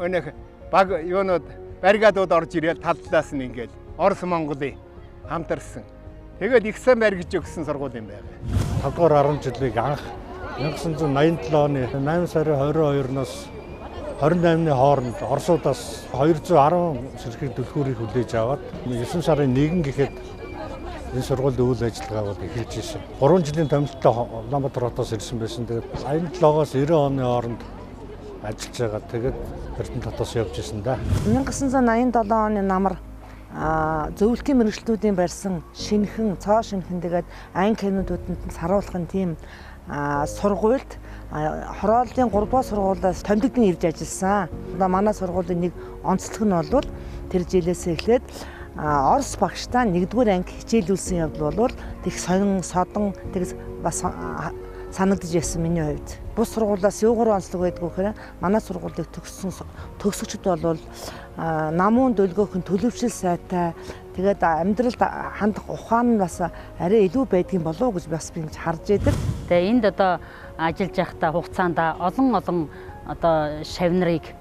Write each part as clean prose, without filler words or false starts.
өнөх баг юунууд баррикадууд орж ирээд талдаас нь ингээд Орос Монголын хамтарсан. Тэгээд их сайн барьж өгсөн сургууль юм байна. 5 дугаар 10 жилийг анх 1987 оны 8 сарын 22-наас 28-ны хооронд Оросуудаас 210 сэрхий түлхүүрийг хүлээж аваад 9 сарын 1 гэхэд энэ сургуулийн үйл ажиллагаа бол эхэлж ирсэн. 3 жилийн томилттой Улаанбаатар хотоос ирсэн байсан. Тэгээд 87-оос 90 оны хооронд ажиллаж байгаа. Тэгээд Эрдэнэт хотоос явж ирсэн да. 1987 оны намар зөвлөлийн мэргэжлүүдийн барьсан шинхэн, цоо шинхэн тэгээд айн кинодуудад саруулахын тийм сургуульд хорооллын 3 дугаар сургуулиас томилогдсон ирж ажилласан. Манай сургуулийн нэг онцлог нь бол тэр жилээс эхлээд Орос багштай 1-р анги хичээлүүлсэн явдал бол тэг сонин содон тэг бас санагдаж байсан миний хувьд. Бус сургуулиас юугаар онцлог байдгүй гэхээр манай сургуулийг төгссөн төгсөгчд бол намуун дөлгөөхөн төлөвшил сайтай тэгээд амьдралд хандах ухаан нь бас арай илүү байдгийн болов уу гэж бас би харж байдаг. Тэгээ энд одоо ажиллаж байхдаа хугацаанд олон одоо шавнарыг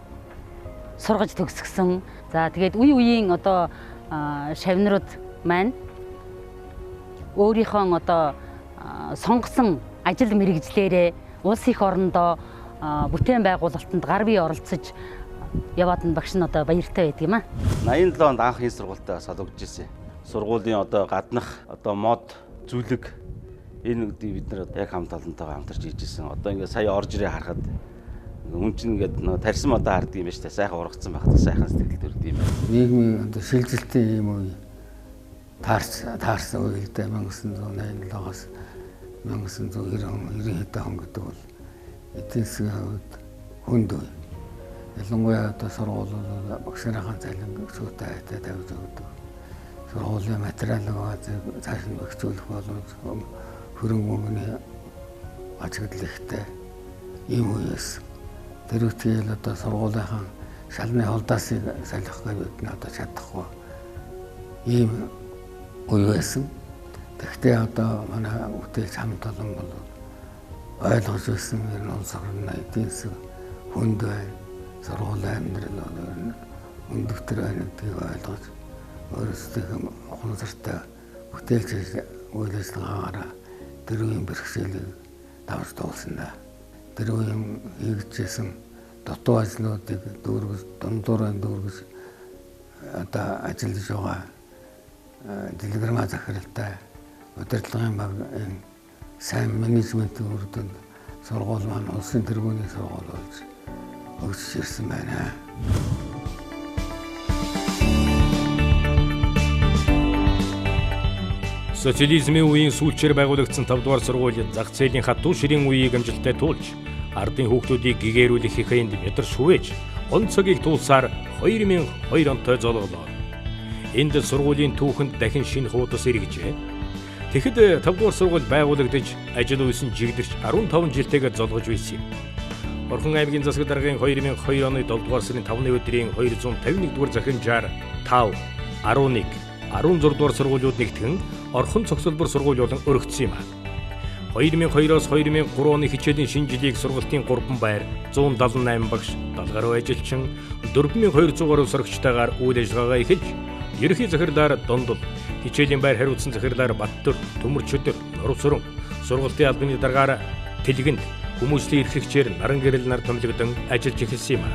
сургаж төгсгсөн. За тэгээд үеийн одоо шавнарууд маань өөрийнхөө одоо сонгосон ажил мэргэжлээрээ улс их орондоо бүтээн байгуулалтанд гар бие оролцож яваад нь багш нь одоо баяртай байдаг юм аа. 87 онд анх энэ сургуультай солигдож ирсэн. Сургуулийн одоо гаднах одоо мод зүлэг энэ бид нар яг хамт олонтойгоо хамтарч хийж ирсэн. Одоо ингээд сая орж ирээ харахад хүн чинь ингээд тарьсан одоо харддаг юм байна шүү дээ. Сайхан ургацсан байхад сайхан сэтгэл төрдөг юм байна. Нийгмийн одоо шилжилтийн юм уу таарсан үе гэдэг 1987-аас 1990 хэдэн он гэдэг бол эдийн засгийн хувьд хүнд үе. Ялангуяа одоо сургуулиуд багш нарын цалин зүйтэй тавьж өгдөг. Сургуулийн материалыг цааш нь өгчүүлэх болон хөрөнгө мөнгөний ажиглал ихтэй ийм үеэс. Тэр үеэл одоо сургуулийнхаа шалны холдаасыг салхих гэж бид одоо чадахгүй ийм үе байсан. Тэгэхдээ одоо манай бүтээл хамт олон бол ойлгож байсан энэ улс орны эдийн засаг хүнд байна. Сургуулийн амьдрал бол өндөгтөр байна гэдгийг ойлгож өөрсдөө ухамсартай бүтээлч үйл ажиллагаагаар тэр үеийн бэрхшээлийг давж туулсан да. Тэр үеийн хийгдсэн дутуу ажлуудыг дундуураа дүүргэж одоо ажиллаж байгаа дэлгэрэнгүй захиралтай удирдлагын баг сайн менежментийн үрдэнд сургууль маань улсын тэргүүний сургууль болж өгч ирсэн байна. Социализмын үеийн сүүлчээр байгуулагдсан 5 дугаар сургууль зах зээлийн хатуу ширийн үеийг амжилттай туулж, ардын хүүхдүүдийг гэгэрүүлэх хэхэнд метр шүвэж, он цагийг туулсаар 2002 онтой золголоо. Энд сургуулийн түүхэнд дахин шинэ хуудас эргэжээ. Тэгэхэд 5 дугаар сургууль байгуулагдаж, ажил үйсэн жигдэрч 15 жилтэйгээр золгож байсан юм. Орхон аймгийн засаг даргын 2002 оны 7 дугаар сарын 5-ны өдрийн 251 дугаар захирамжаар 5, 11, 16 дугаар сургуулиуд нэгтгэн Орхон цогцлбор сургууль болон өргөцсөн юм аа. 2002-оос 2003 оны хичээлийн шинэ жилийг сургалтын 3 байр 178 багш, 70 гаруй ажилчин, 4200 гаруй сорогчтойгоор үйл ажиллагаагаа эхэлж, ерөнхий захирлаар Дондол, хичээлийн байр хариуцсан захирлаар Баттөр, Төмөрчөдөр, Нурвсуран, сургалтын албаны даргаар Тэлгэнд, хүмүүсийн эрхлэгчээр наран гэрэл нар томилогдсон ажиллаж эхэлсэн юм аа.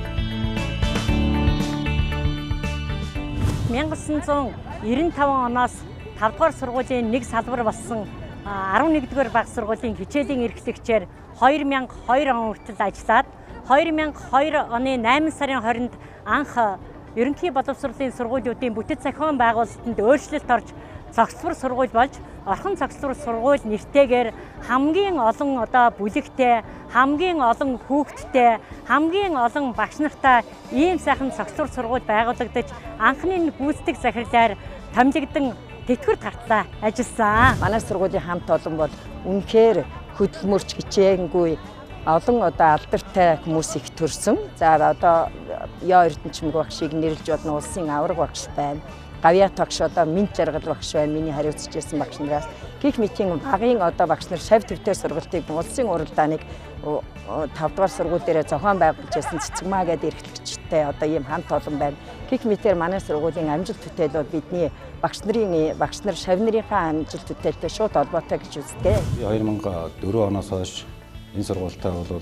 1995 оноос 5 дугаар сургуулийн нэг салбар болсон 11-р баг сургуулийн хичээлийн эрхлэгчээр 2002 он хүртэл ажиллаад 2002 оны 8 сарын 20-нд анх ерөнхий боловсролын сургуулиудын бүтэц зохион байгуулалтанд өөрчлөлт орж цогцлбор сургууль болж Орхон цогцлбор сургууль нэртэйгээр хамгийн олон одоо бүлэгтэй, хамгийн олон хүүхэдтэй, хамгийн олон багш нартай ийм сайхан цогцлбор сургууль байгуулагдаж анхны гүйцэтгэх захирлаар томилогдсон тэтгэвэр тартлаа ажилласан. Манай сургуулийн хамт олон бол үнэхээр хөдөлмөрч хичээнгүй олон одоо алдартай хүмүүс их төрсөн. За одоо Яа Эрдэнэчмэг багшийг нэрлэж бодно улсын авраг багш байна. Гавьяат багш одоо Минт Жаргал багш байна. Миний хариуцж ирсэн багш нараас гих мэтийн багын одоо багш нар шав төвтэй сургалтыг улсын уралдааныг 5 дугаар сургууль дээр зохион байгуулж байсан Цэцэгмаа гэдэг эрхлэгчтэй одоо ийм хамт олон байна. Гих мэтээр манай сургуулийн амжилт төтөл бол бидний багш нар шав нарынхаа амжилт төтөлтэй шууд холбоотой гэж үздэг. 2004 оноос хойш энэ сургуультай бол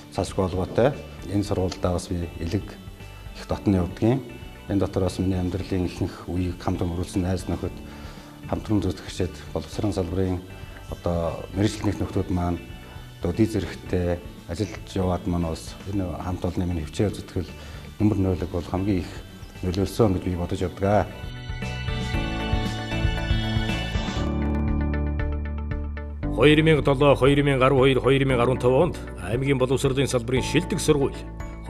цаашгүй холбоотой. Энэ сургуультай бас би элэг их дотны явдгийн. Энэ дотроос миний амьдралын ихэнх үеийг хамтран өрүүлсэн найз нөхөд хамтран зүтгэгчид боловсрон салбарын одоо мэргэжлийн нөхдүүд маань одоо дий зэрэгтэй ажиллаж яваад маань бас энэ хамт олонны миний хөвчөө зүтгэл нөмөр нөлөөг бол хамгийн их нөлөөлсөн гэж би бодож явдаг. 2007, 2012, 2015 онд аймгийн боловсролын салбарын шилдэг сургууль,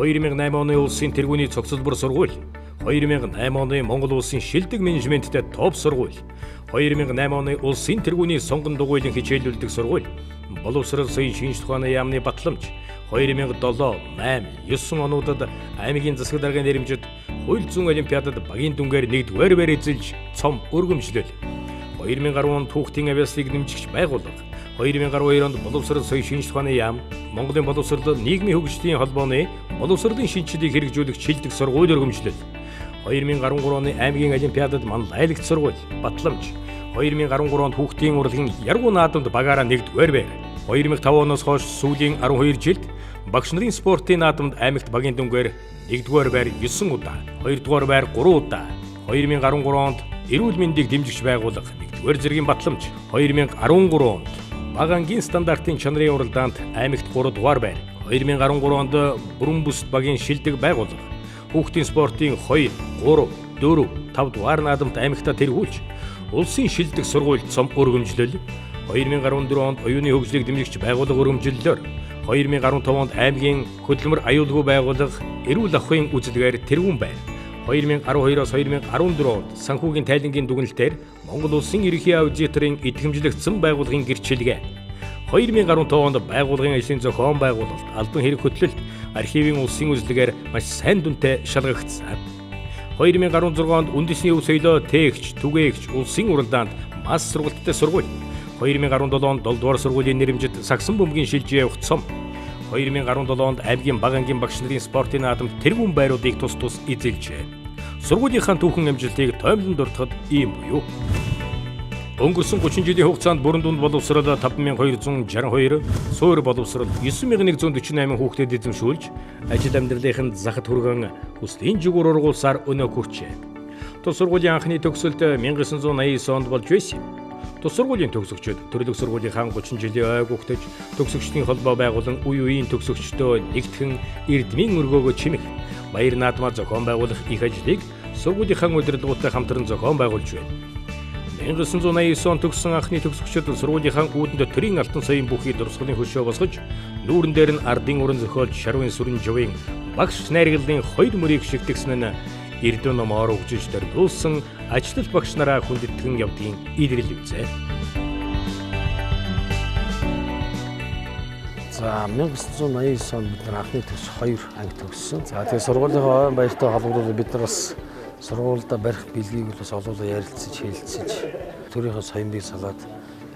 2008 оны улсын тэргүүний цогцлбор сургууль, 2008 оны Монгол улсын шилдэг менежменттэй топ сургууль, 2008 оны улсын тэргүүний сонгон дугуйлан хичээлүүлдэг сургууль, боловсрол соёлын шинжлэх ухааны яамны батламж, 2007, 8, 9 онуудад аймгийн засаг даргын нэрэмжид хууль зүйн олимпиадад багийн дүнгээр 1-р байр эзэлж цом өргөмжлөл. 2010 онд хүүхдийн авьяаслыг нэмжигч байгууллага, 2012 онд боловсрол соёлын шинжлэх ухааны яам, Монголын боловсрол нийгмийн хөгжлийн холбооны боловсролын шинжилгээг хэрэгжүүлэх шилдэг сургууль өргөмжлөл. 2013 оны аймгийн олимпиадад манлайлагч сургууль, батламж, 2013 онд хүүхдийн урлагийн яргуу наадамд багаараа 1-р байр. 2005 оноос хойш сүүлийн 12 жилд багш нарын спортын наадамд аймагт багийн дүнгээр 1-р байр 9 удаа, 2-р байр 3 удаа. 2013 онд эрүүл мэндийг дэмжигч байгууллага 1-р зэргийн батламж. 2013 онд бага ангийн стандартын чанарын уралдаанд аймагт 3-р байр. 2013 онд бүрэн бүс багийн шилдэг байгууллага хүүхдийн спортын 2, 3, 4, 5 дугаар наадамд аймагтаа тэргүүлж улсын шилдэг сургууль цом өргөмжлөл. 2014 онд оюуны хөгжлийг дэмжигч байгууллага өргөмжлөлөөр 2015 онд аймгийн хөдөлмөр аюулгүй байгууллага эрүүл ахуйн үзэлгээр тэргүүн байр. 2012-оос 2014 онд санхүүгийн тайлангийн дүгнэлтээр Монгол улсын ерөнхий аудиторын идэвхжлэгдсэн байгууллагын гэрчлэгээ. 2015 онд байгууллагын ажлын зохион байгуулалт, албан хэрэг хөтлөлт, архивын улсын үзлэгээр маш сайн дүнтэй шалгагдсан. 2016 онд үндэсний өв соёлоо тээгч, түгээгч улсын уралдаанд мас сургалттай сургууль. 2017 онд 7-дугаар сургуулийн нэрэмжид сагсан бөмбөгийн шилжиж явах цом. 2017 онд аймгийн бага ангийн багш нарын спортын наадамд тэргүүн байруудыг тус эзэлжээ. Сургуулийнхаа түүхэн амжилтыг тоомлон дурдахад ийм буюу. Өнгөрсөн 30 жилийн хугацаанд бүрэн дунд боловсрол 5262, суур боловсрол 9148 хүүхдэд эзэмшүүлж, ажил амьдралынханд захад хүргэн хүслийн жигүүр ургуулсаар өнөө хүрчээ. Тус сургуулийн анхны төгсөлт 1989 онд болж байсан. Тус сургуулийн төгсөгчид төрлөх сургуулийнхаа 30 жилийн ойг үгтэж, төгсөгчдийн холбоо байгуулан үе үеийн төгсөгчдөө нэгтгэн эрдмийн өргөөгөө чимэх, баяр наадмаа зохион байгуулах их ажлыг сургуулийнхаа удирдлагуудтай хамтран зохион байгуулж байна. 1989 онд төгссөн анхны төгсөгчид сургуулийнхаа үүдэнд төрийн алтан соёлын бүхий дурсгалын хөшөө босгож, нүүрэн дээр нь ардын уран зохиолч Шарвын сүрэн жовын багш найргалын 2 мөрийг шигтгсэн нь Эрдэнэ номоор өгжиж дөрвүүлсэн ажилтнал багш нараа хүндэтгэн явдгийн илрэл үзээ. За 1989 онд бид анхны төгс 2 анги төгссөн. За тэгээ сургуулийнхаа баяртай холбогдуулаад бид нар бас сургуультай барих бэлгийг бас олоолаа ярилцаж хэлэлцэж төрийнхөө соён бий салаад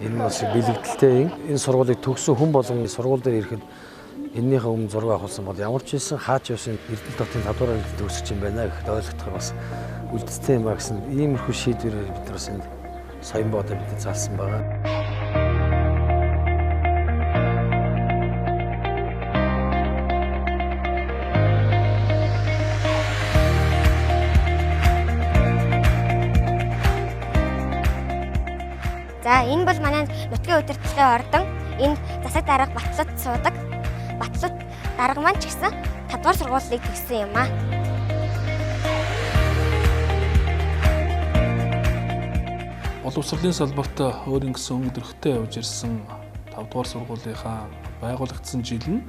энэ бас бэлэгдэлтэй энэ сургуулийг төгссөн хүн болгон сургууль дээр ирэхэд эннийхээ өмнө зураг авахулсан бол ямар ч байсан хаач явсан Эрдэнэ хотын 5-р ангид төгсөж юм байна гэхэд ойлгохдоо бас үлдэлтэй юм ба гэсэн иймэрхүү шийдвэрээр бид нар бас энэ соён боодоо бид заалсан байгаа. За энэ бол манай нутгийн удирдлагын ордон. Энд засаг дарга Батлууд суудаг. Батлууд дарга маань ч гэсэн 5-р сургуулийг төгссөн юм аа. Боловсролын салбарт өөрийн гэсэн өнгөдрөхтэй явж ирсэн 5-р сургуулийнхаа байгуулагдсан жил нь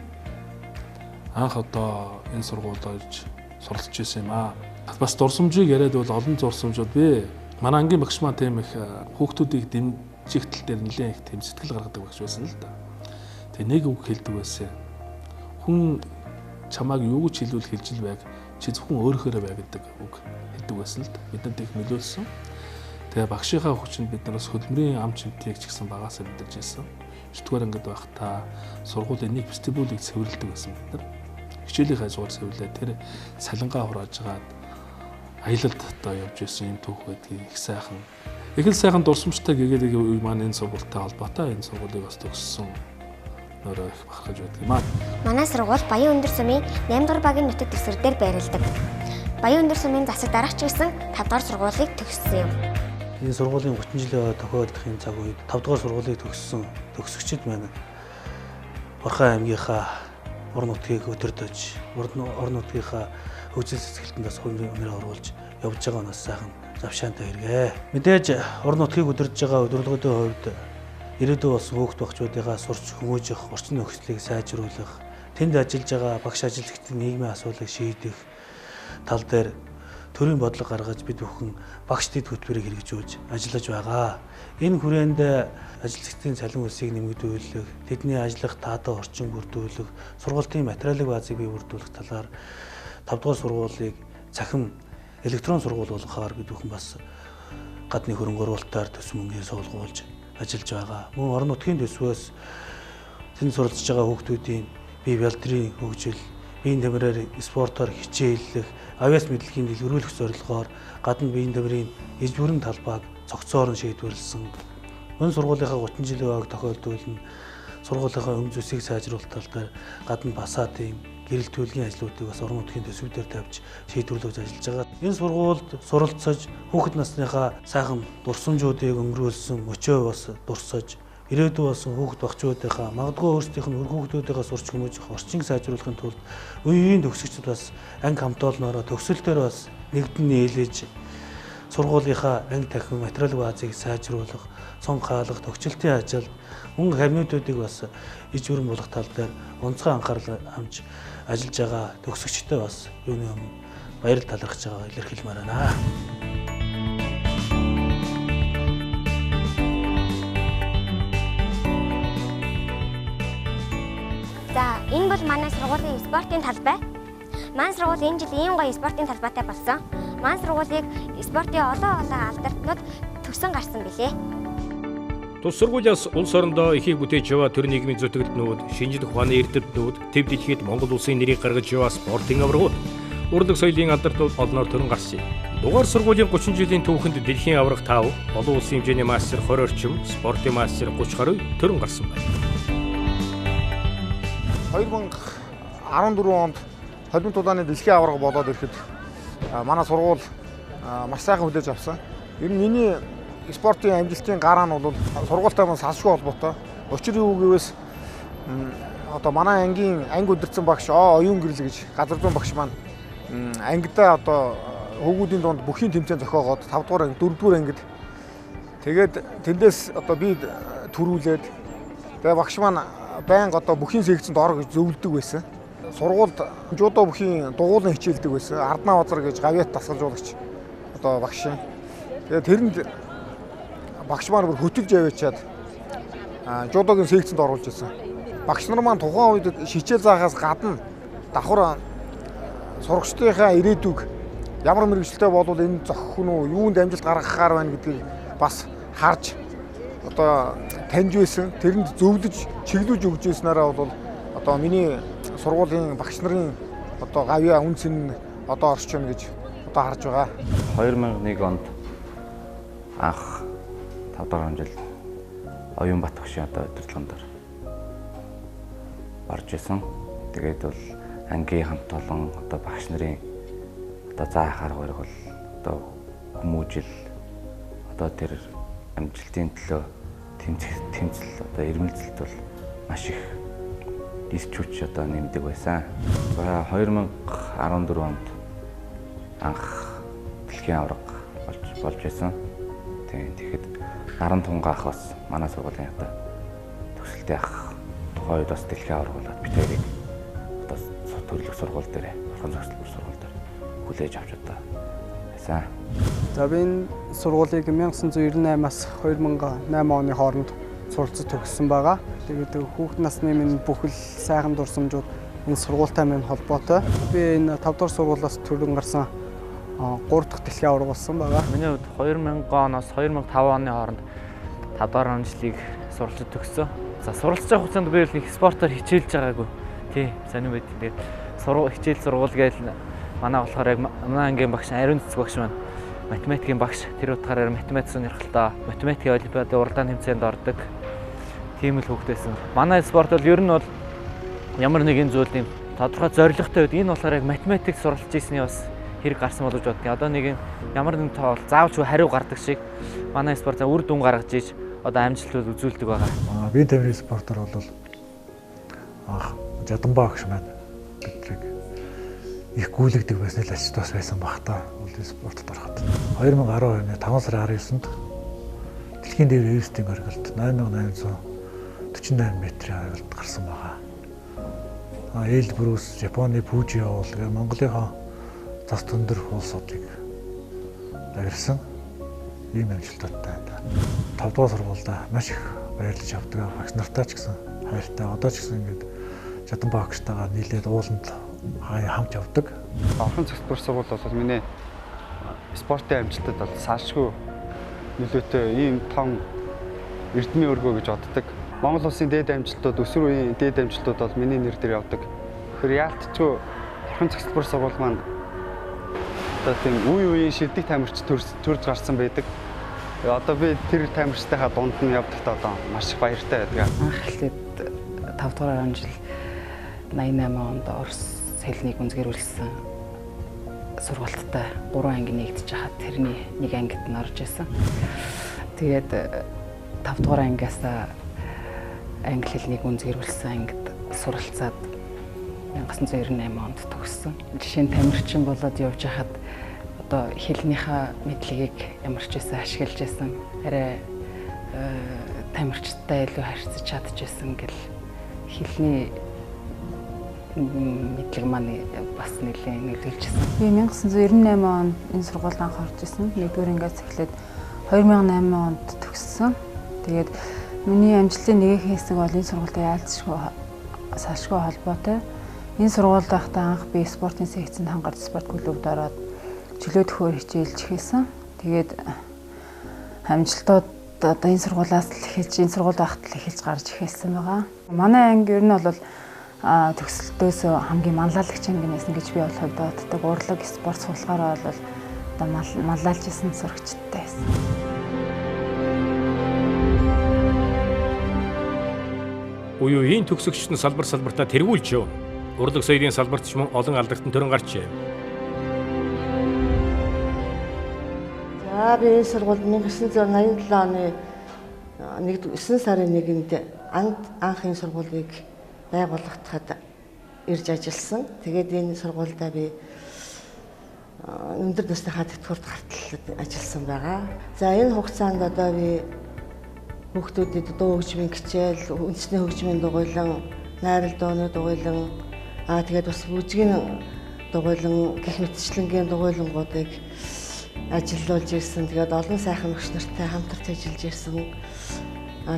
анх одоо энэ сургуулиуд суралцж ирсэн юм аа. Бас дурсамжийг яриад бол олон дурсамжууд бий. Манай ангийн багш маань тийм их хүүхдүүдийг дэмжих тал дээр нэлээд их тийм сэтгэл гаргадаг багш байсан л да. Тэгээ нэг үг хэлдэг байсан. Хүн чамааг юу гэж хэлвэл хэлж л байг. чи зөвхөн өөрөөрөө бай гэдэг үг хэлдэг байсан л бидэнд их нөлөөлсөн. Тэгээ багшийнхаа хүчинд бид нар бас хөдөлмөрийн ам чимтгийг ч гэсэн багасаа мэдэрч байсан. 9-р ангид байхдаа сургуулийн нэг вестибулийг цэвэрлэдэг байсан бид нар. Хичээлийн хажуугаар цэвэрлээд тэр салингаа хурааж агаад аялалд одоо явж байсан юм түүх гэдгийг их сайхан дурсамжтай гэгээд маань энэ сургуультай холбоотой энэ сургуулийг бас төгссөн нөрөө их бахархаж байдаг юм аа. Манай сургууль Баян өндөр сумын 8 дугаар багийн нутаг дэвсгэр дээр байрлалдаг. Баян өндөр сумын засаг дараач гэсэн 5 дугаар сургуулийг төгссөн юм. Энэ сургуулийн 30 жилийн тохиолдлын цаг үед 5 дугаар сургуулийг төгссөн төгсөгчид маань Орхон аймгийнхаа орон нутгийг өдөрдөж, орон нутгийнхаа хөгжил сэтгэлтэнд бас хувийн нэмрээ оруулж явж байгаа нас сайхан завшаантай хэрэгэ. Мэдээж орон нутгийг өдөрж байгаа өдөрлөгөөдөө хувьд ирээдүйн болсон хүүхд багчуудыгаа сурч хүмүүжих, орчин нөхцөлийг сайжруулах, тэнд ажиллаж байгаа багш ажилтнуудын нийгмийн асуудлыг шийдэх тал дээр төрийн бодлого гаргаж бид бүхэн багш дэд хөтөлбөрийг хэрэгжүүлж ажиллаж байгаа. Энэ хүрээнд ажилтнуудын цалин үлсийг нэмэгдүүлэх, тэдний ажиллах таатай орчин бүрдүүлэх, сургуулийн материалын баазыг бий бүрдүүлэх талаар 5 дугаар сургуулийг цахим электрон сургууль болгохоор бид бүхэн бас гадны хөрөнгө оруулалтаар төс мөнгөний суулгуулж ажиллаж байгаа. Мөн орон нутгийн төсвөөс тэнд суралцж байгаа хүүхдүүдийн бие бэлтрийн хөгжил, биеийн тамираар спортоор хичээллэх, авиас мэдлэгийн дэлгэрүүлэх зорилгоор гадна биеийн тамирын иж бүрэн талбайг цогцоор нь шийдвэрлсэн. Мөн сургуулийнхаа 30 жилийн ойг тохиолдуулна сургуулийнхаа өмч зүсийг сайжруулах тал дээр гадна басаатын гэрэл төлгийн ажлуудыг бас орон нутгийн төсвүүдээр тавьж шийдвэрлэж ажиллаж байгаа. Энэ сургуульд суралцаж хүүхэд насныхаа сайхан дурсамжуудыг өнгөрүүлсэн мөчөө бас дурсаж ирээдүйн болсон хүүхэд багчуудынхаа магадгүй өөрсдийнх нь хүүхдүүдийнхээ сурч хүмүүжих орчинг сайжруулахын тулд үеийн төгсөгчид бас анги хамтоолноороо төгсөлтөөр бас нэгдэн нийлэж сургуулийнхаа анги дахин материал баазыг сайжруулах, сонг хаалгах, төгсөлтийн ажил мөн хамнуудыг бас иж бүрэн болох тал дээр онцгой анхаарал хамж ажиллаж байгаа төгсөгчтэй бас юуны өмнө баяр талархаж байгаа илэрхийлмээр байна. За, энэ бол манай сургуулийн спортын талбай. Манай сургууль энэ жил ийм гоё спортын талбайтай болсон. Манай сургуулийг спортын олон алдартай төгсөн гарсан билээ. Тус сургуулиас улс орондоо ихийг бүтээж яваа төр нийгмийн зүтгэлтнүүд, шинжлэх ухааны эрдэмтнүүд, төв дэлхийд Монгол улсын нэрийг гаргаж яваа спортын аврагууд, урлаг соёлын алдартай олноор төрөн гарсан юм. Дугаар сургуулийн 30 жилийн түүхэнд дэлхийн авраг 5, олон улсын хэмжээний мастер 20 орчим, спортын мастер 30 гаруй төрөн гарсан байна. 2014 онд холимт улааны дэлхийн аварга болоод ирэхэд манай сургууль маш сайхан хүлээж авсан. Ер нь миний спортын амжилтын гараа нь бол сургуультай маань салшгүй холбоотой. Учир юу гэвээс одоо манай ангийн анги удирдсан багш оюун гэрэл гэж газар зүүн багш маань ангидаа одоо хөвгүүдийн дунд бүхий тэмцээн зохиогоод 5 дугаар анги 4 дугаар ангид тэгээд тэндээс одоо би төрүүлээд тэгээ багш маань байнга одоо бүхий секцэнд ор гэж зөвлөдөг байсан. Сургуульд жудо бүхий дугуулan хичээлдэг байсан. Арднаа базар гэж гавьяат дасгалжуулагч одоо багш. Тэгээ тэрэнд багш маань бүр хөтөлж яваачаад жудогийн секцэнд оруулж ирсэн. Багш нар маань тухайн үед хичээл заахаас гадна давхар сурагчдынхаа ирээдүйг ямар мэрэгчлээ болвол энэ зохих нь үү, юунд амжилт гаргахаар байна гэдгийг бас харж одоо таньж байсан. Тэрэнд зөвлөж, чиглүүлж өгч байснараа бол одоо миний сургуулийн багш нарын одоо гавьяа үнц нь одоо орчим гэж одоо харж байгаа. 2001 онд анх 5 дахь жил Оюунбат багшийн одоо удирдлагын дээр орж исэн. Тэгээд бол ангийн хамт олон одоо багш нарын одоо заах арга барил бол одоо хүмүүжил одоо тэр амжилтын төлөө тэмцэл одоо ирмэлзэлт бол маш их ирчүүч одоо нэмдэг байсан. 2014 онд анх дэлхийн аварга болж байсан. Тэгэхэд Наран Тунгаах бас манай сургуулийн одоо төгсөлтийн ах тухайн үед бас дэлхийн аварга болоод бид хоёрыг одоо төрлөх сургууль дээр, орхон зохицол сургууль дээр хүлээж авч одоо байсан. За би энэ сургуулийг 1998-аас 2008 оны хооронд суралцж төгссөн байгаа. Тэгээд хүүхэд насны минь бүхэл сайхан дурсамжууд энэ сургуультай минь холбоотой. Би энэ 5 дугаар сургуулиас төрөн гарсан 3 дахь дэлхийн аварга болсон байгаа. Миний хувьд 2000 оноос 2005 оны хооронд 5 дугаар онцлог суралцж төгссөн. За суралцж байгаа хугацаанд би л нэг спортоор хичээлж байгаагүй. Тий, сайн уу гэдэг. Тэгээд хичээл сургууль гээл манай болохоор яг манай ангийн багш Ариун Цэцэг багш маань математикийн багш. Тэр утгаараа математикс сонирхолтой. Математикийн олимпиадын уралдаан тэмцээнд ордог. Тийм л хүүхдээсэн. Манай спорт бол ер нь бол ямар нэгэн зүйл юм тодорхой зорилготой байдаг. Энэ болохоор яг математик суралцж ирсний бас хэрэг гарсан боловч бодгийн. Одоо нэг ямар нэгэн тоол заавч хариу гардаг шиг манай спортоо үр дүн гаргаж иж одоо амжилтууд үзүүлдэг байгаа. Биеийн тамирын спортоор бол Жаданбаа багш маань бидрийг их гүйлгдэг байсныг ажилтнаас байсан баг та. Улсын спортод ороход 2012 оны 5 сарын 19-нд дэлхийн дээр Эверестийн оргилд 8848 метрийн оргилд гарсан байгаа. Эльбрус, Японы Фужи уул гэх Монголынхаа цас өндөр улсуудыг авирсан ийм амжилттай. 5 дугаар сургуультай маш их баярлаж авдаг. Багш нартаа ч гэсэн хайртай. Одоо ч гэсэн ингээд Жаданбаа багштайгаа нийлээд ууланд хамт явдаг. Орхон цогцлбор сургууль бол миний спортын амжилтад бол салшгүй нөлөөтэй ийм том эрдмийн өргөө гэж боддог. Монгол улсын дээд амжилтууд, өсвөр үеийн дээд амжилтууд бол миний нэр дээр явдаг. Тэгэхээр яалтчгүй орхон цогцлбор сургууль маань одоо тийм үе үеийн шилдэг тамирч төрж гарсан байдаг. Одоо би тэр тамирчтайхаа дунд нь явдахдаа одоо маш их баяртай байдаг. Анх эхлээд 5 дугаар он жил 88 онд Орос хэлнийг үнзгэрүүлсэн сургалттай 3 анги нэгдэж хаад тэрний нэг ангид нь орж исэн. Тэгээд 5 дугаар ангиас англи хэлнийг үнзгэрүүлсэн ангид суралцаад 1998 онд төгссөн. Жишээ нь тамирчин болоод явж хаад одоо хэлнийхээ мэдлэгийг ямар ч байсан ашиглаж байсан. Арай тамирчтай илүү харьцаж чадчихсан гэл хэлний мэдлэг маань бас нэлээд нөлөөлжсэн. Би 1998 онд энэ сургуульд анх орж исэн. 1-р ангиас эхлээд 2008 онд төгссөн. Тэгээд миний амжилтын нэгэн хэсэг бол энэ сургуультай ялцшгүй холбоотой. Энэ сургуульд байхдаа анх би спортын секцэнд хангарч спорт клубд ороод чөлөө төхөөр хичээлж эхэлсэн. Тэгээд амжилтууд одоо энэ сургуулиас л эхэлж, энэ сургууль байхад л эхэлж гарч эхэлсэн байгаа. Манай анги ер нь бол төгсөлтөөс хамгийн манлайлагч анги нэсэн гэж би бол боддог. Урлаг спорт суулгаараа бол одоо манлайлж исэн сурагчтай байсан. Үе үеийн төгсөгчд нь салбартаа тэргүүлж яв. Урлаг соёлын салбарт ч мөн олон алдагтан төрөн гарчээ. За би энэ сургуульд 1987 оны 9 сарын 1-нд анх энэ сургуулийг байгуулагдахад ирж ажилласан. Тэгээд энэ сургуульдаа би өндөр насныхаа тэтгэврт гартал ажилласан байгаа. За энэ хугацаанд одоо би хүүхдүүдэд дуу хөгжмийн хичээл, үндэсний хөгжмийн дугуйлан, найрал дууны дугуйлан, тэгээд бас бүжгийн дугуйлан, гэх мэтчлэнгийн дугуйлангуудыг ажиллуулж ирсэн. Тэгээд олон сайхан багш нартай хамтарч ажиллаж ирсэн.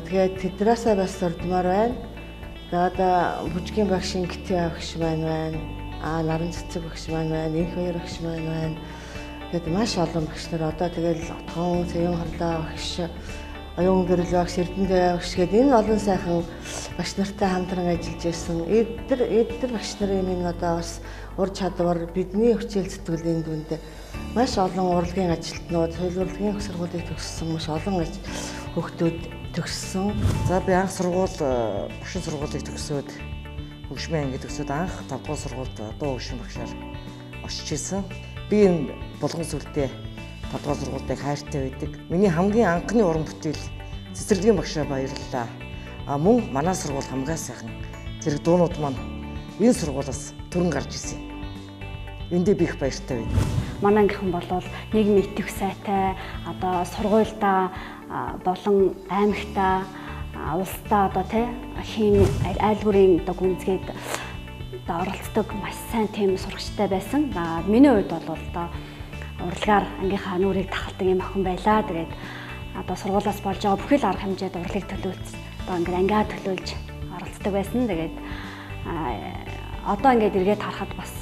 Тэгээд тэднээсээ бас сурдмаар байна. Одоо бүжгийн багш Гитя багш маань байна. Наран Цэцэг багш маань байна. Инх хоёр багш маань байна. Тэгээд маш олон багш нар одоо тэгээд Отгон, Цэвэн хорлоо багш, Оюун гэрэл багш, Эрдэнэ багш гэдэг энэ олон сайхан багш нартай хамтран ажиллаж ирсэн. Эдгээр багш нарын минь одоо бас ур чадвар бидний хүчил сэтгэлийн дүнд маш олон урлагийн ажилтнууд, соёл урлагийн сургуулийг төгссөн маш олон хүүхдүүд төгссөн. За би анх багшийн сургуулийг төгсөөд хөгжмийн анги төгсөөд анх 5 дугаар сургуульд дуу хөгжмийн багшаар очиж исэн. Би энэ булган сүлдээ 5 дугаар сургуультайг хайртай байдаг. Миний хамгийн анхны уран бүтээл цэцэрлэгийн багшаа баярлалаа. Мөн манай сургууль хамгийн сайхан зэрэг дуунууд маань энэ сургуулиас төрөн гарч ирсэн. Эндээ би их баяртай байна. Манай ангийнхан болвол нийгмийн итгэх сайтай, одоо сургуультай болон аймагтаа, улстай одоо хин аль бүрийн одоо гүнзгийд одоо оролцдог маш сайн тийм сурагчтай байсан. Миний хувьд бол одоо урлагаар ангийнхаа нүрийг тахалдаг юм охин байлаа. Тэгээд одоо сургуулиас болж байгаа бүхэл арга хэмжээд урлагийг төлөвлөж одоо ингээд ангиа төлөөлж оролцдог байсан. Тэгээд одоо ингээд эргээд харахад бас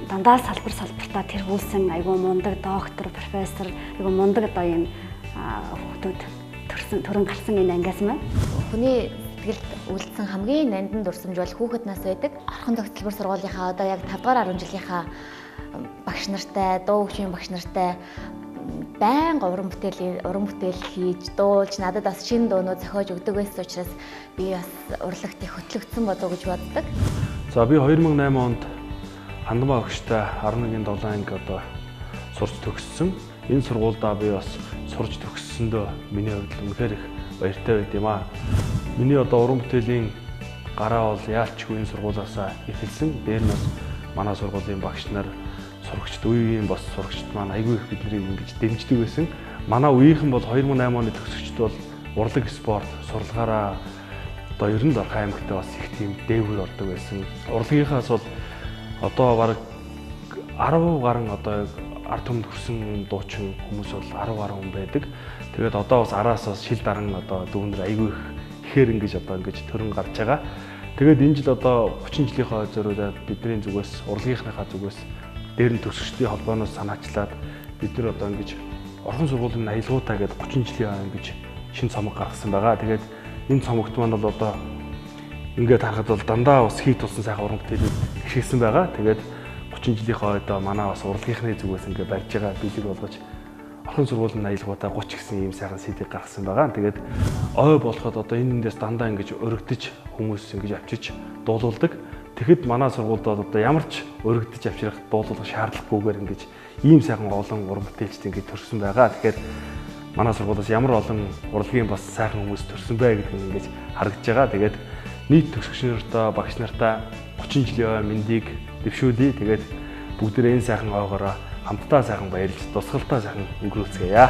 дандаа салбартаа тэр хүүлсэн айгүй мундаг доктор, профессор, айгүй мундаг одоо юм хүүхдүүд төрөн гарсан энэ ангиас маань. Хүний сэтгэлд үлдсэн хамгийн нандин дурсамж бол хүүхэд нас байдаг. Орхон төгсөлбөр сургуулийнхаа одоо яг 5 дугаар 10 жилийнхаа багш нартай, дуу хөгжмийн багш нартай байнга уран бүтээл хийж, дуулж, надад бас шинэ дуунууд зохиож өгдөг байсан учраас би бас урлагт их хөтлөгдсөн болов уу гэж боддог. За би 2008 онд Хандмаа өгчтэй 11-7 анги одоо сурч төгссөн. Энэ сургуульдаа би бас сурч төгссөндөө миний хувьд үнэхээр их баяртай байд юм аа. Миний одоо уран бүтээлийн гараа бол яалчгүй энэ сургуулиасаа эхэлсэн. Дээр нь бас манай сургуулийн багш нар, сурагчид, үеийн бас сурагчид маань айгүй их биднийг ингэж дэмждэг байсан. Манай үеийнхэн бол 2008 оны төгсөгчд бол урлаг спорт сурлагаараа одоо ер нь Орхон аймагт бас их тийм дээгүүр ордог байсан. Урлагийнхаас бол одоо бараг 10 гаруй одоо ард түмэнд хүрсэн дуучин хүмүүс бол 10 гаруй хүн байдаг. Тэгээд одоо бас араас бас шил даран одоо дүүнэр айгүй ихээр ингэж одоо ингэж төрөн гарч байгаа. Тэгээд энэ жил одоо 30 жилийнхаа зориулаад бидний зүгээс урлагийнхныхаа зүгээс дээр нь төгсөгчдийн холбооноос санаачлаад бид нар одоо ингэж орхон сургуулийн аялгуудаа гэдэг 30 жилийн ингэж шинэ цомог гаргасан байгаа. Тэгээд энэ цомогт маань бол одоо ингээд харахад бол дандаа бас хийт тулсан сайхан уран бүтээлүүд хишгсэн байгаа. Тэгээд 30 жилийнхаа ойдоо манай бас урлагийнхны зүгээс ингээд барьж байгаа бэлэг болгож орхон сургуулийн аялгуудаа 30 гэсэн ийм сайхан сэдвийг гаргасан байгаа. Тэгээд ой болоход одоо энэ эндээс дандаа ингэж өргөдөж хүмүүс ингэж авчиж дуулуулдаг. Тэгэхэд манай сургуульд одоо ямар ч өргөдөж авчрах дуулуулах шаардлагагүйгээр ингэж ийм сайхан олон уран бүтээлчд ингэж төрсөн байгаа. Тэгэхээр манай сургуулиас ямар олон урлагийн бас сайхан хүмүүс төрсөн бай гэдэг нь ингэж харагдаж байгаа. Тэгээд нийт төгсөгч нартай, багш нартай 30 жилийн мэндийг дэвшүүлье. Тэгээд бүгдээ энэ сайхан ойгоороо хамтдаа сайхан баярлж, тусгалтаа сайхан өнгөрүүлцгээе.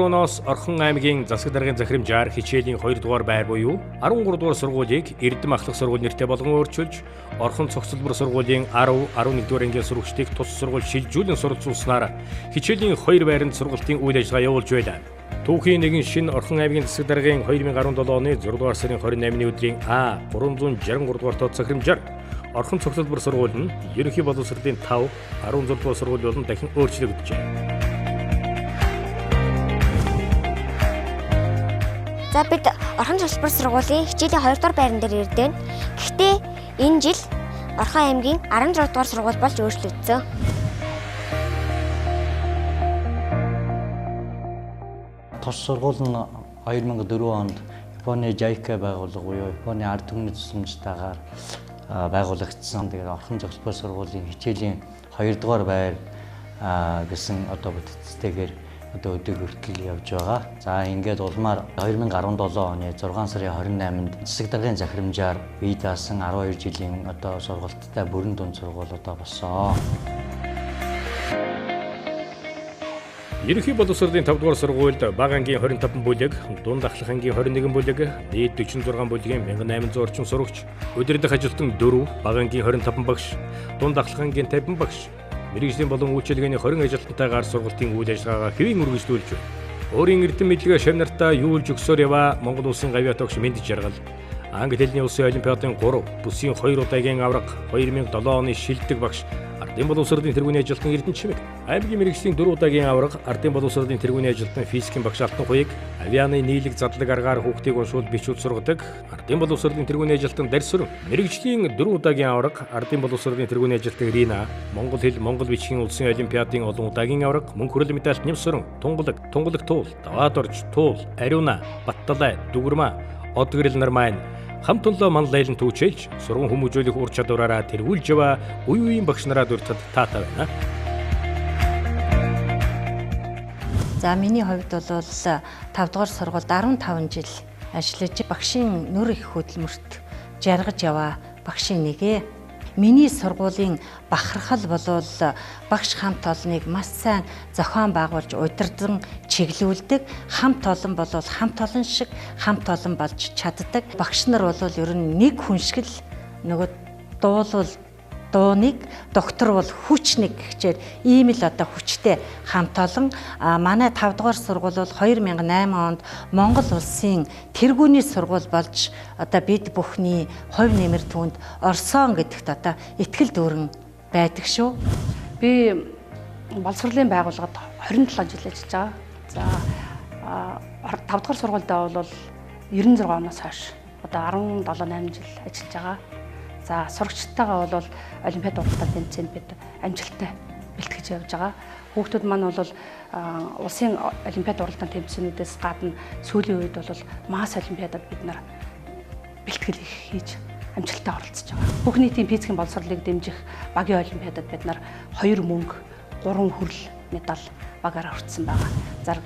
оноос Орхон аймгийн засаг даргын захирамжаар хичээлийн 2 дугаар байр буюу 13 дугаар сургуулийг Эрдэм ахлах сургууль нэртэй болгон өөрчилж, Орхон цогцлбор сургуулийн 10, 11 дугаар ангийн сурагчдыг тус сургууль шилжүүлэн суралцуулснаар хичээлийн 2 байранд сургалтын үйл ажиллагаа явуулж байлаа. Түүхийн нэгэн шинэ Орхон аймгийн засаг даргын 2017 оны 6 дугаар сарын 28-ны өдрийн 363 дугаар тоо захирамжаар Орхон цогцлбор сургууль нь ерөнхий боловсролын 5, 16 дугаар сургууль болон дахин өөрчлөгдөжээ. За бид Орхон цогцлбор сургуулийн хичээлийн 2 дугаар байран дээр ирдэг. Гэхдээ энэ жил Орхон аймгийн 16 дугаар сургууль болж өөрчлөгдсөн. Тус сургууль нь 2004 онд Японы JICA байгууллага буюу Японы ард түмний тусламжтайгаар байгуулагдсан. Тэгээд Орхон цогцлбор сургуулийн хичээлийн 2 дугаар байр гэсэн одоо бүтцтэйгээр одоо өдөр хүртэл явж байгаа. За ингээд улмаар 2017 оны 6 сарын 28-нд засаг даргын захирамжаар бие даасан 12 жилийн одоо сургалттай бүрэн дунд сургууль одоо болсон. Ерөнхий боловсролын 5 дугаар сургуульд бага ангийн 25 бүлэг, дунд ахлах ангийн 21 бүлэг, нийт 46 бүлгийн 1800 орчим сурагч, удирдах ажилтан 4, бага ангийн 25 багш, дунд ахлах ангийн 50 багш, мэргэжлийн болон үйлчилгээний 20 ажилтнтайгаар сургалтын үйл ажиллагаагаа хэвийн үргэлжлүүлж байна. Өөрийн эрдэм мэдлэгээ шавнартаа юулж өгсөөр яваа Монгол улсын гавьяа тогш Мэнд Жаргал, Англи хэлний улсын олимпиадын 3, бүсийн 2 удаагийн авраг, 2007 оны шилдэг багш, Ардын боловсролын тэргүүний ажилтан Эрдэнэчимэг, аймгийн мэргэжлийн 4 удаагийн авраг, Ардын боловсролын тэргүүний ажилтан физикийн багш Алтан Хуйг, авианы нийлэг задлаг аргаар хүүхдийг уншуул бичүүл сургадаг, Ардын боловсролын тэргүүний ажилтан Дарьсүрэн, мэргэжлийн 4 удаагийн авраг, Ардын боловсролын тэргүүний ажилтан Рина, Монгол хэл, Монгол бичгийн улсын олимпиадын олон удаагийн авраг, мөнх хүрээлэн медаль Нэмсүрэн, Тунгалаг туул, Даваадорж туул, Ариуна, Батталай, Дүгэрмаа, Одгэрэл нар маань хамт олоо манлайлан түүчээлж сургууль хүмүүжүүлэх ур чадвараараа тэргүүлж яваа үеийн багш нараа дуртад таатай байна. За миний хувьд бол 5 дугаар сургуульд 15 жил ажиллаж багшийн нөр их хөдөлмөрт жаргаж яваа багшийн нэгэ. Миний сургуулийн бахархал болвол багш хамт олныг маш сайн зохион байгуулж удирдан чиглүүлдэг. Хамт олон болвол хамт олон шиг хамт олон болж чаддаг. Багш нар бол ер нь нэг хүн шиг л нөгөө дуулал дууныг доктор бол хүч нэг гэхчээр ийм л одоо хүчтэй хамт олон манай 5 дугаар сургууль бол 2008 онд Монгол улсын тэргүүний сургууль болж одоо бид бүхний хувь нэмэр түвэнд орсон гэдэгт одоо итгэл дүүрэн байдаг шүү. Би боловсролын байгууллагад 27 жил ажиллаж байгаа. За 5 дугаар сургуультай бол 96 оноос хойш одоо 17-8 жил ажиллаж байгаа. За сурагчтайгаа бол олимпиад уралдаан тэмцээнд бид амжилттай бэлтгэж явж байгаа. Хүүхдүүд маань бол улсын олимпиад уралдаан тэмцээнүүдээс гадна сүүлийн үед бол масс олимпиадад бид нар бэлтгэл хийж амжилттай оролцож байгаа. Бүх нийтийн физикийн боловсролыг дэмжих багийн олимпиадад бид нар 2 мөнгө, 3 хүрэл медаль багаараа хүртсэн байгаа. За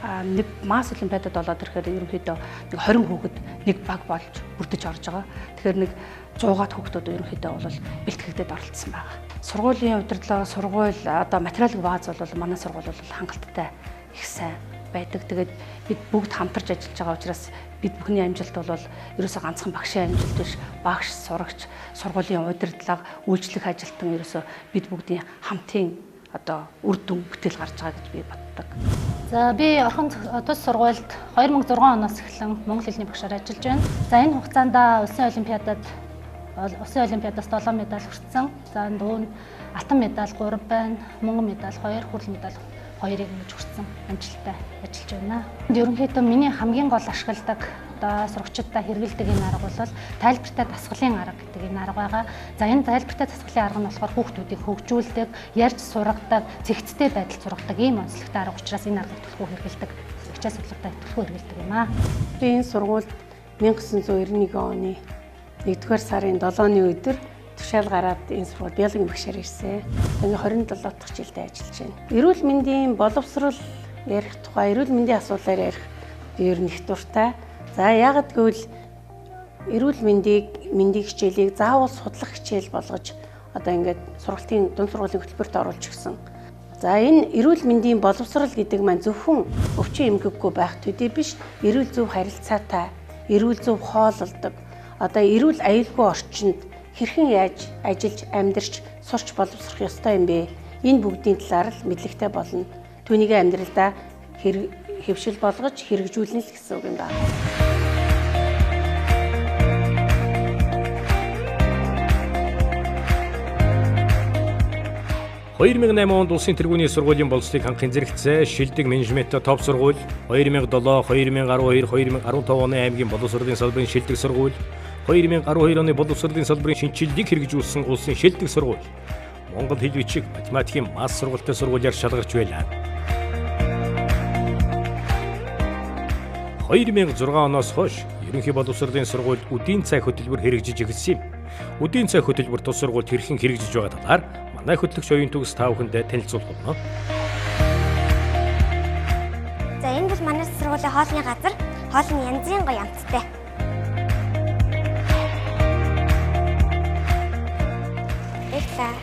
нэг масс олимпиадад болоод ирэхээр ерөнхийдөө нэг 20 хүүхэд нэг баг болж бүрдэж орж байгаа. Тэгэхээр нэг 100-аад хүүхдүүд ерөнхийдөө бол бэлтгэгдээд оролцсон байгаа. Сургуулийн удирдлага, сургууль одоо материалын бааз бол манай сургууль бол хангалттай их сайн байдаг. Тэгээд бид бүгд хамтарч ажиллаж байгаа учраас бид бүхний амжилт бол ерөөсөө ганцхан багшийн амжилт биш, багш, сурагч, сургуулийн удирдлага, үйлчлэх ажилтан ерөөсөө бид бүгдийн хамтын одоо үр дүн бүтээл гарч байгаа гэж би боддог. За би Орхон тус сургуульд 2006 оноос эхлэн монгол хэлний багшаар ажиллаж байна. За энэ хугацаанд улсын олимпиадаас 7 медаль хүртсэн. За дүүнд алтан медаль 3 байна, мөнгөн медаль 2, хүрэл медаль 2-ыг хүртсэн амжилттай ажиллаж байна. Ерөнхийдөө миний хамгийн гол ашигладаг одоо сурагчдаа хэрэгэлдэг энэ арга бол тайлбартай дасгалын арга гэдэг энэ арга байгаа. За энэ тайлбартай дасгалын арга нь болохоор хүүхдүүдийг хөгжүүлдэг, ярьж сургадаг, цэгцтэй байдалд сургадаг ийм онцлогтой арга учраас энэ аргыг төлхөө хэрэгэлдэг. Хичээл судлаатай төлхөө хэрэгэлдэг юм аа. Би энэ сургуульд 1991 оны 1-р сарын 7-ны өдөр тушаал гараад энэ сургууль биологийн багшаар ирсэн. Тэгээ 27 дахь жилдээ ажиллаж байна. Эрүүл мэндийн боловсрол ярих тухай, эрүүл мэндийн асуудлаар ярих би ер нь их дуртай. За яагад гэвэл эрүүл мэндийн хичээлийг заавал судлах хичээл болгож одоо ингээд сургалтын дунд сургуулийн хөтөлбөрт оруулж гисэн. За энэ эрүүл мэндийн боловсрол гэдэг маань зөвхөн өвчин эмгэггүй байх төдий биш, эрүүл зөв харилцаатай, эрүүл зөв хооллолдог, одоо эрүүл аюулгүй орчинд хэрхэн яаж ажиллаж, амьдарч, сурч боловсрох ёстой юм бэ? Энэ бүгдийн талаар л мэдлэгтэй болно. Түүнийг амьдралдаа хэвшил болгож хэрэгжүүлнэ л гэсэн үг юм байна. 2008 онд улсын тэргүүний сургуулийн боловсролыг хангахын зэрэгцээ шилдэг менежменттэй топ сургууль, 2007, 2012, 2015 оны аймгийн боловсролын салбарын шилдэг сургууль, 2012 оны боловсролын салбарын шинжилгээг хэрэгжүүлсэн улсын шилдэг сургууль, Монгол хэл бичиг математикийн масс сургуультай сургуулиар шалгарч байлаа. 2006 оноос хойш ерөнхий боловсролын сургуульд үдийн цай хөтөлбөр хэрэгжиж эхэлсэн юм. Үдийн цай хөтөлбөр тус сургуульд хэрхэн хэрэгжиж байгаа талаар манай хөтлөгч оюун төгс та бүхэндээ танилцуулах болно. За энэ бол манай сургуулийн хоолны газар. Хоол нь янзын гоё амттай. Эхлээ.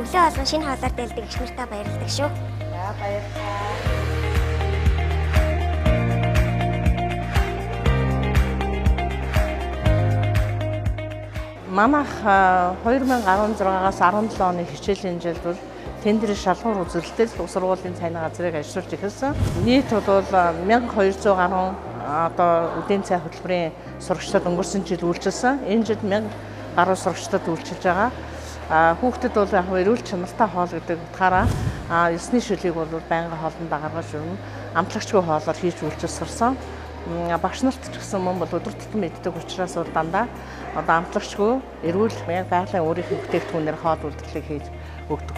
Өглөө болгон шинэ хоолоор дэлдэг иш нартай баярлалдаг шүү. За баярлалаа. Манайх 2016-аас 17 оны хичээлийн жилд бол тендерийн шалгуур үзүүлэлтэд сургуулийн цайны газрыг ажиллуулж эхэлсэн. Нийт бол 1200 гаруй одоо үдийн цай хөтөлбөрийн сурагчдад өнгөрсөн жил үйлчилсэн. Энэ жил 1000 гаруй сурагчдад үйлчилж байгаа. Хүүхдэд бол яг эрүүл чанартай хоол гэдэг утгаараа 9-ний шүлгийг бол байнгын хоолндоо гаргаж өгнө. Амтлагчгүй хоолоор хийж үйлчилсэн. Багш нарт ч гэсэн мөн бол өдөр тутам иддэг учраас бол дандаа одоо амтлагчгүй эрүүл байгалийн өөрийнхөө бүтээгдэхүүнээр хоол үйлдвэрлэлийг хийж өгдөг.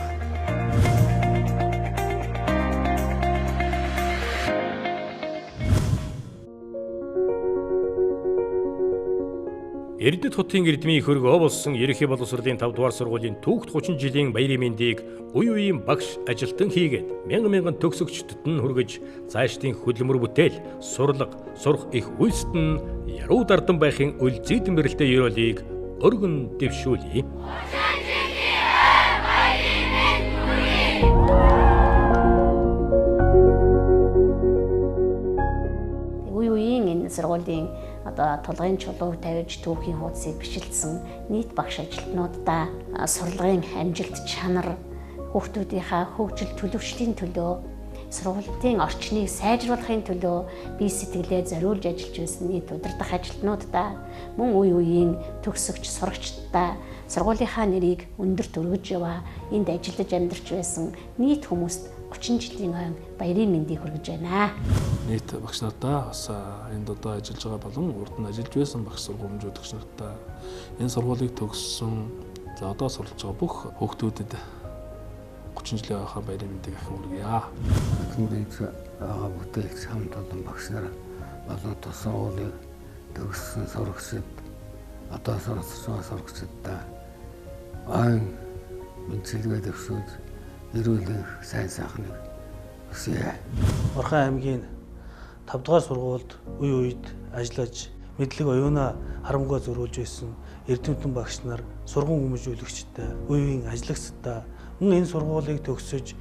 Эрдэд хотын эрдмийн хөргөө болсон ерөнхий боловсролын 5 дугаар сургуулийн түүхт 30 жилийн баярын мэндийг үе үеийн багш ажилтан хийгээд мянган төгсөгчдөд нь хүргэж цаашдын хөдөлмөр бүтээл, сурлага, сурах их үйлсэд нь яруу дардан байхын үлзийдэн бэрэлтэй ёроолыг өргөн дэвшүүлье. Үе үеийн энэ сургуулийн одоо тулгын чулуу тавьж түүхийн хуудсыг бичлсэн нийт багш ажилтнуудаа сурлагын амжилт чанар, хүүхдүүдийнхаа хөгжил төлөвшлийн төлөө, сургуулийн орчныг сайжруулахын төлөө бие сэтгэлээ зориулж ажиллаж байсан нийт удирдах ажилтнуудаа, мөн үе үеийн төгсөгч сурагчдаа сургуулийнхаа нэрийг өндөр өргөж яваа энд ажиллаж амьдарч байсан нийт хүмүүст 30 жилийн ойн баярын мэндийг хүргэж байна. Нийт багш нартаа бас энд одоо ажиллаж байгаа болон урд нь ажиллаж байсан багш сургуулийн багш нартаа энэ сургуулийг төгссөн за одоо суралж байгаа бүх хүүхдүүдэд 30 жилийн ойн баярын мэндийг ахин хүргье. Хүмүүст байгаа бүтээлч хамт олон багш нар болон тус сургуулийг төгссөн сурагчид одоо суралцж байгаа сурагчидаа айн мэдлэгээ төвшөөд эрүүл сайн сайхныг хүсье. Орхон аймгийн 5 дугаар сургуульд үе үед ажиллаж мэдлэг оюунаа харамгүй зориулж байсан эрдэмтэн багш нар, сургууль хүмүүжүүлэгчтэй, үеийн ажиллагчдаа мөн энэ сургуулийг төгсөж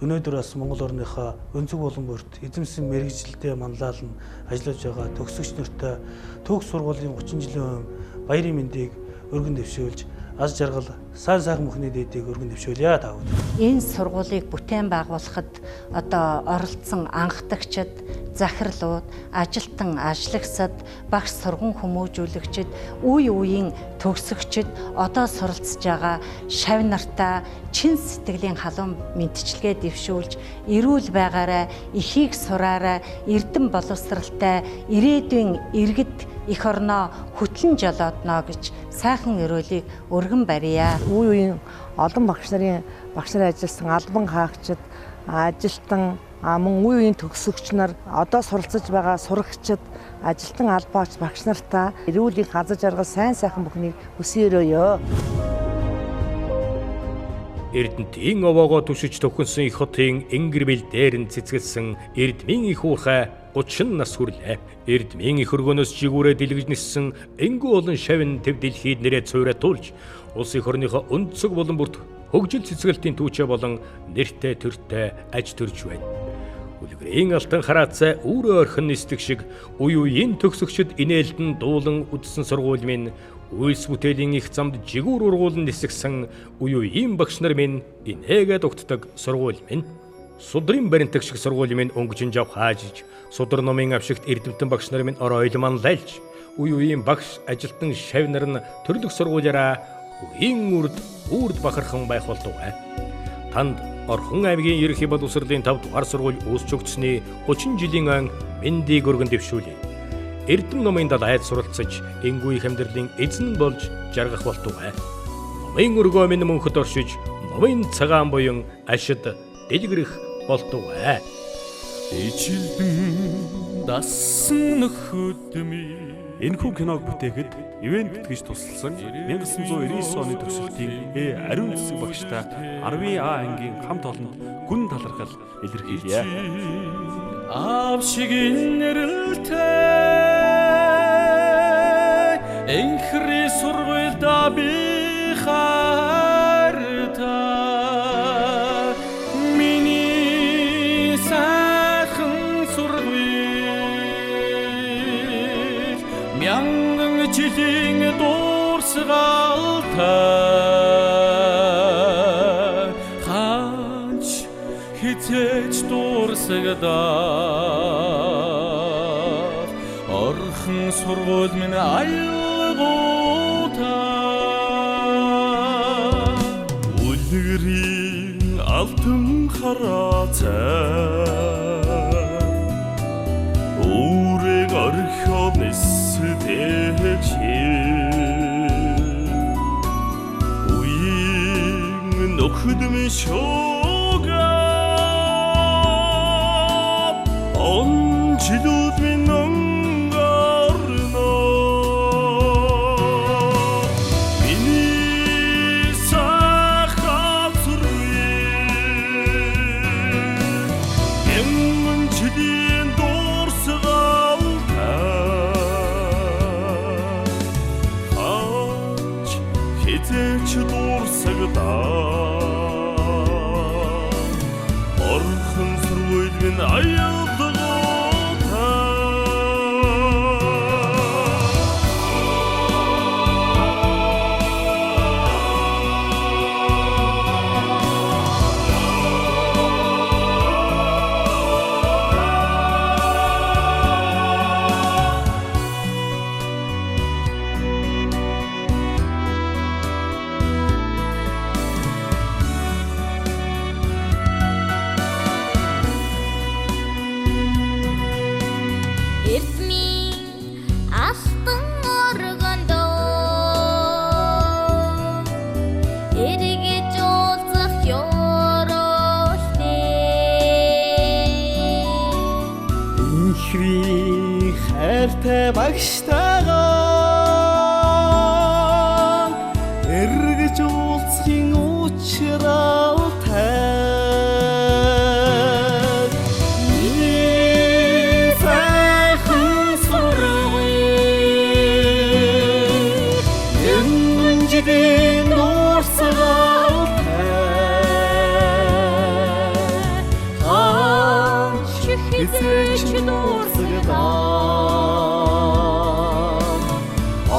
өнөөдөр бас Монгол орныхоо өнцөг булан бүрт эзэмсэн мэрэгжилтэд манлайлан ажиллаж байгаа төгсөгч нартай төгс сургуулийн 30 жилийн өмнө баярын мэндийг өргөн дэвшүүлж аз жаргал сайн сайхан бүхний дээдийг өргөн дэвшүүлье та бүхэн. Энэ сургуулийг бүтээн байгуулахад одоо оролцсон анхдагчид, захирлууд, ажилтан ажлагчид, багш сургууль хүмүүжүүлэгчид, үе үеийн төгсөгчид, одоо суралцж байгаа шавь нартаа чин сэтгэлийн халуун мэдчилгээ дэвшүүлж, эрүүл байгаарай, эхийг сураарай, эрдэм боловсралтай ирээдүйн иргэд их орноо хөтлөн жолоодно гэж сайхан өрөөлийг өргөн барья. Үе үеийн олон багш нарын ажилласан албан хаагчид, ажилтан, мөн үе үеийн төгсөгч нар, одоо суралцж байгаа сурагчид, ажилтан албаач багш нартаа эрүүлийн хазаж жаргал сайн сайхан бүхнийг хүсье өрөөё. Эрдэнтийн овоогоо түшиж төхөнсөн их хотын энгэр бэл дээр нь цэцгэлсэн эрдмийн их уурхай 30 нас хүрлээ. Эрдмийн их өргөнөөс жигүүрээ дэлгэж ниссэн энгүй олон шавин төв дэлхийд нэрээ цуврайтуулж улс их орныхоо өнцөг болон бүрт хөгжил цэцгэлтийн түүчээ болон нэртэй төртэй аж төрж байна. Үлгэрийн алтан хараацай өөрөө орхин нисдэг шиг үе үеийн төгсөгчд инээлдэн дуулан үдсэн сургууль минь үйлс бүтээлийн их замд жигүүр ургуулн нисгсэн үе үеийн багш нар минь инээгээд угтдаг сургууль минь. Судрын баримтаг шиг сургууль минь өнгөжин жав хаажиж, судар номын авшигт эрдэмтэн багш нар минь оройлман лайлж, үе үеийн багш ажилтан шавь нар нь төрлөх сургуулиараа үеийн үрд бахархан байх болов. Танд Орхон аймгийн ерөнхий боловсролын 5 дугаар сургууль үүсч өгснөний 30 жилийн ойн мэндийг өргөн дэвшүүлье. Эрдэм номын далайд суралцаж, энгүй их амьдралын эзэн болж жаргах болов. Номын өргөө минь мөнхөд оршиж, номын цагаан буян ашид дэлгэрэх болов. Ичилдэн дасан нөхөдмий. Энэхүү киног бүтээхэд ивент битгэж тусалсан 1999 оны төгсөлтийн ариун цэцэг багштай 10А ангийн хамт олонд гүн талархал илэрхийлье. Авшигын нэрэлтэй энхри сургуульда би харта миний сайхан сургууль мянган жилийн дуурсгалтай хаач хизээч дуурсагдаа орхон сургууль минь аялгуутай үлгэрийн алтан хараацай үүрэг орхиод нисдэг үеийн нөхөдмөн шуугаад он жилүүд минь өнгөрнө миний сайхан сургууль эмэн жилийн дуурсгалтай хаач хизээч дуурсагдаа орхон сургууль минь аялдгуутай дуртай багштайгаа эргэж уулзахын учралтай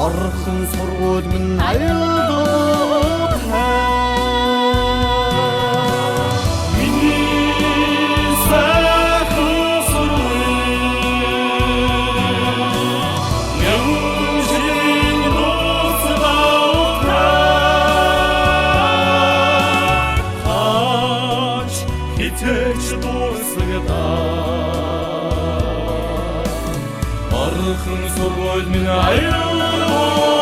Орхон сургууль минь аюултай миний сайхан сургууль янжин дуусгалтай хаач хитэж дуусгалтай Орхон сургууль минь аюултай